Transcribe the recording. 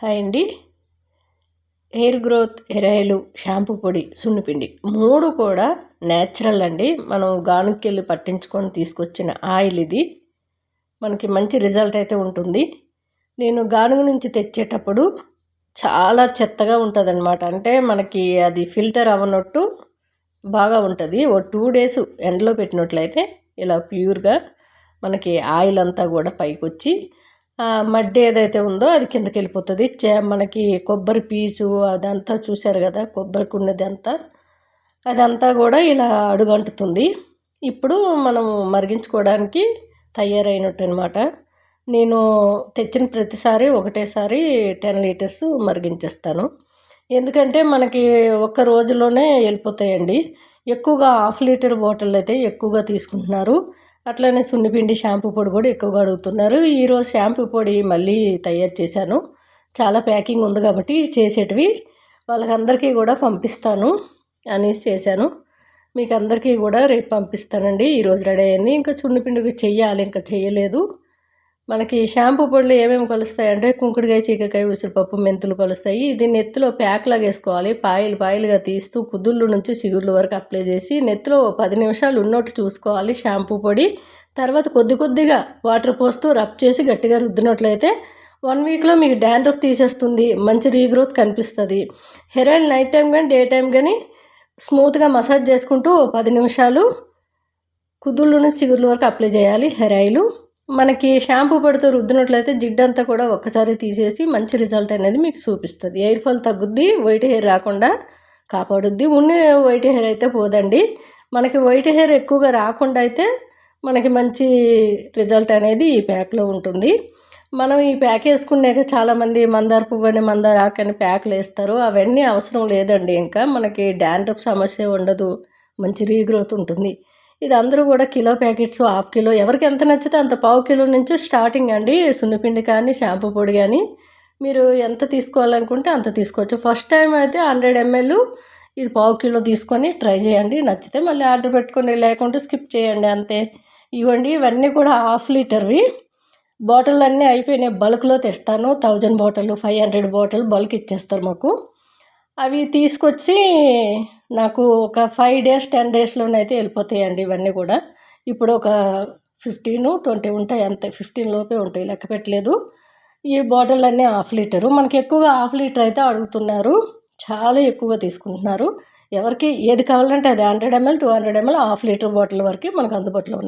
Hi అండి. Hair growth hair oil, shampoo పొడి, సున్నిపిండి 3 కూడా న్యాచురల్ అండి. మనం గానుకెళ్ళి పట్టించుకొని తీసుకొచ్చిన ఆయిల్ ఇది. మనకి మంచి రిజల్ట్ అయితే ఉంటుంది. నేను గానుగ నుంచి తెచ్చేటప్పుడు చాలా చెత్తగా ఉంటుందన్నమాట. అంటే మనకి అది ఫిల్టర్ అవ్వనట్టు బాగా ఉంటుంది. ఓ 2 డేస్ ఎండలో పెట్టినట్లయితే ఇలా ప్యూర్గా మనకి ఆయిల్ అంతా కూడా పైకి వచ్చి మడ్డి ఏదైతే ఉందో అది కిందకి వెళ్ళిపోతుంది. మనకి కొబ్బరి పీచు అదంతా చూశారు కదా, కొబ్బరికి ఉన్నది అంతా అదంతా కూడా ఇలా అడుగంటుతుంది. ఇప్పుడు మనం మరిగించుకోవడానికి తయారైనట్టు అనమాట. నేను తెచ్చిన ప్రతిసారి ఒకటేసారి 10 లీటర్స్ మరిగించేస్తాను. ఎందుకంటే మనకి ఒక్క రోజులోనే వెళ్ళిపోతాయండి. ఎక్కువగా 1/2 లీటర్ బాటిల్ అయితే ఎక్కువగా తీసుకుంటున్నారు. అట్లనే సున్నిపిండి, షాంపూ పొడి కూడా ఎక్కువగా అడుగుతున్నారు. ఈరోజు షాంపూ పొడి మళ్ళీ తయారు చేశాను. చాలా ప్యాకింగ్ ఉంది కాబట్టి చేసేటివి వాళ్ళకందరికీ కూడా పంపిస్తాను అనేసి చేశాను. మీకు అందరికీ కూడా రేపు పంపిస్తానండి. ఈరోజు రెడీ అయింది. ఇంకా సున్నిపిండికి చెయ్యాలి, ఇంకా చేయలేదు. మనకి షాంపూ పొడిలో ఏమేమి కలుస్తాయంటే కుంకుడుకాయ, చీకకాయ, ఉసిరిపప్పు, మెంతులు కలుస్తాయి. ఇది నెత్తిలో ప్యాక్ లాగా వేసుకోవాలి. పాయలుగా తీస్తూ కుదుళ్ళు నుంచి చిగుర్ల వరకు అప్లై చేసి నెత్తిలో 10 నిమిషాలు ఉన్నట్టు చూసుకోవాలి షాంపూ పొడి. తర్వాత కొద్దిగా వాటర్ పోస్తూ రబ్ చేసి గట్టిగా రుద్దినట్లయితే 1 వీక్లో మీకు డాండ్రఫ్ తీసేస్తుంది. మంచి రీగ్రోత్ కనిపిస్తుంది. హెయిర్ ఆయిల్ నైట్ టైం కానీ డే టైం కానీ స్మూత్గా మసాజ్ చేసుకుంటూ 10 నిమిషాలు కుదుళ్ళ నుంచి చిగుర్ల వరకు అప్లై చేయాలి హెయిర్ ఆయిల్. మనకి షాంపూ పొడితో రుద్దినట్లయితే జిడ్డంతా కూడా ఒక్కసారి తీసేసి మంచి రిజల్ట్ అనేది మీకు చూపిస్తుంది. హెయిర్ ఫాల్ తగ్గుద్ది, వైట్ హెయిర్ రాకుండా కాపాడుద్ది. ఉన్న వైట్ హెయిర్ అయితే పోదండి. మనకి వైట్ హెయిర్ ఎక్కువగా రాకుండా అయితే మనకి మంచి రిజల్ట్ అనేది ఈ ప్యాక్లో ఉంటుంది. మనం ఈ ప్యాక్ వేసుకున్నాక చాలామంది మందార పువ్వు అని, మందార ఆకు అని ప్యాక్లు వేస్తారు. అవన్నీ అవసరం లేదండి. ఇంకా మనకి డాండ్రఫ్ సమస్య ఉండదు, మంచి రీగ్రోత్ ఉంటుంది. ఇది అందరూ కూడా కిలో ప్యాకెట్స్, 1/2 కిలో, ఎవరికి ఎంత నచ్చితే అంత 1/2 కిలో నుంచి స్టార్టింగ్ అండి. సున్నిపిండి కానీ షాంపూ పొడి కానీ మీరు ఎంత తీసుకోవాలనుకుంటే అంత తీసుకోవచ్చు. ఫస్ట్ టైం అయితే 100 ml ఇది 1/2 కిలో తీసుకొని ట్రై చేయండి. నచ్చితే మళ్ళీ ఆర్డర్ పెట్టుకొని, లేకుంటే స్కిప్ చేయండి అంతే. ఇవ్వండి, ఇవన్నీ కూడా 1/2 లీటర్వి బాటిల్ అన్నీ అయిపోయినాయి. బల్క్లో తెస్తాను. 1000 బాటిల్, 500 బాటిల్ బల్క్ ఇచ్చేస్తారు మాకు. అవి తీసుకొచ్చి నాకు ఒక 5 డేస్ 10 డేస్లోనైతే వెళ్ళిపోతాయండి ఇవన్నీ కూడా. ఇప్పుడు ఒక 15, 20 ఉంటాయి అంతే. 15 లోపే ఉంటాయి, లెక్క పెట్టలేదు. ఈ బాటిల్ అన్నీ 1/2 లీటరు. మనకి ఎక్కువగా 1/2 లీటర్ అయితే అడుగుతున్నారు, చాలా ఎక్కువగా తీసుకుంటున్నారు. ఎవరికి ఏది కావాలంటే అది 100 ml, 200 ml, 1/2 లీటర్ బాటిల్ వరకు మనకు అందుబాటులో ఉంది.